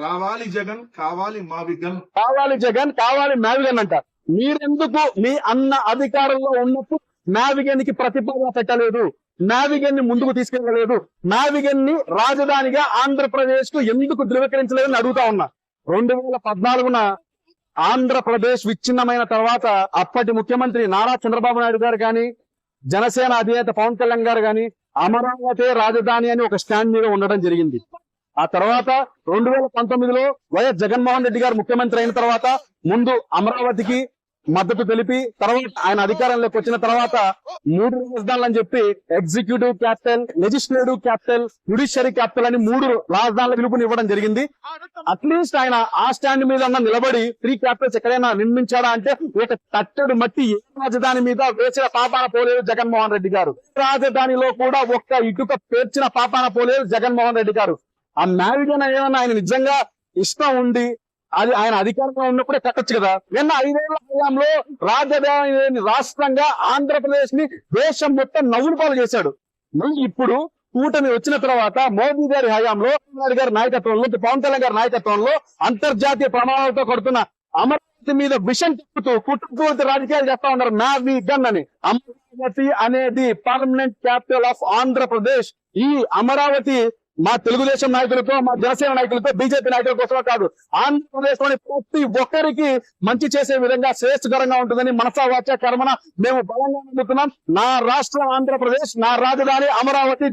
రావాలి జగన్, కావాలి మావిగన్. కావాలి జగన్, కావాలి మ్యావిగన్ అంట. మీరెందుకు మీ అన్న అధికారంలో ఉన్నప్పుడు మ్యావిగన్ కి ప్రతిపాదన పెట్టలేదు, మ్యావిగన్ ని ముందుకు తీసుకెళ్లలేదు, మ్యావిగన్ ని రాజధానిగా ఆంధ్రప్రదేశ్ కు ఎందుకు ధృవీకరించలేదని అడుగుతా ఉన్నా. 2014 ఆంధ్రప్రదేశ్ విచ్ఛిన్నమైన తర్వాత అప్పటి ముఖ్యమంత్రి నారా చంద్రబాబు నాయుడు గారు కానీ, జనసేన అధినేత పవన్ కళ్యాణ్ గారు కానీ అమరావతి రాజధాని అని ఒక స్టాండ్ మీద ఉండడం జరిగింది. ఆ తర్వాత 2019లో వైఎస్ జగన్మోహన్ రెడ్డి గారు ముఖ్యమంత్రి అయిన తర్వాత ముందు అమరావతికి మద్దతు తెలిపి, తర్వాత ఆయన అధికారంలోకి వచ్చిన తర్వాత 3 రాజధానులు అని చెప్పి executive capital, legislative capital, judiciary capital అని 3 రాజధానుల పిలుపునివ్వడం జరిగింది. అట్లీస్ట్ ఆయన ఆ స్టాండ్ మీద నిలబడి 3 క్యాపిటల్స్ ఎక్కడైనా నిర్మించాడా అంటే ఒక తట్టడు మట్టి ఏ రాజధాని మీద వేసిన పాపాన పోలేదు జగన్మోహన్ రెడ్డి గారు. రాజధానిలో కూడా ఒక్క ఇటుక పేర్చిన పాపాన పోలేదు జగన్మోహన్ రెడ్డి గారు. ఆ మ్యావిగన్ ఏమన్నా ఆయన నిజంగా ఇష్టం ఉండి అది ఆయన అధికారంలో ఉన్నప్పుడే కట్టొచ్చు కదా. నిన్న 5 ఏళ్ల హయాంలో రాజధాని రాష్ట్రంగా ఆంధ్రప్రదేశ్ ని దేశం మొత్తం నవ్వులు పాలు చేశాడు. మళ్ళీ ఇప్పుడు కూటమి వచ్చిన తర్వాత మోదీ గారి హయాంలో, గారి నాయకత్వంలో, పవన్ కళ్యాణ్ గారి నాయకత్వంలో అంతర్జాతీయ ప్రమాణాలతో కడుతున్న అమరావతి మీద విషం తిప్పుతూ కుటుంబ రాజకీయాలు చేస్తా ఉన్నారు మ్యావిగన్ అని. అమరావతి అనేది పర్మనెంట్ క్యాపిటల్ ఆఫ్ ఆంధ్రప్రదేశ్. ఈ అమరావతి మా తెలుగుదేశం నాయకులతో, మా జనసేన నాయకులతో, బీజేపీ నాయకుల కోసమే కాదు, ఆంధ్రప్రదేశ్ లోని ప్రతి ఒక్కరికి మంచి చేసే విధంగా శ్రేష్ఠకరంగా ఉంటుందని మనసా వాచ కర్మన మేము బలంగా నమ్ముతున్నాం. నా రాష్ట్రం ఆంధ్రప్రదేశ్, నా రాజధాని అమరావతి.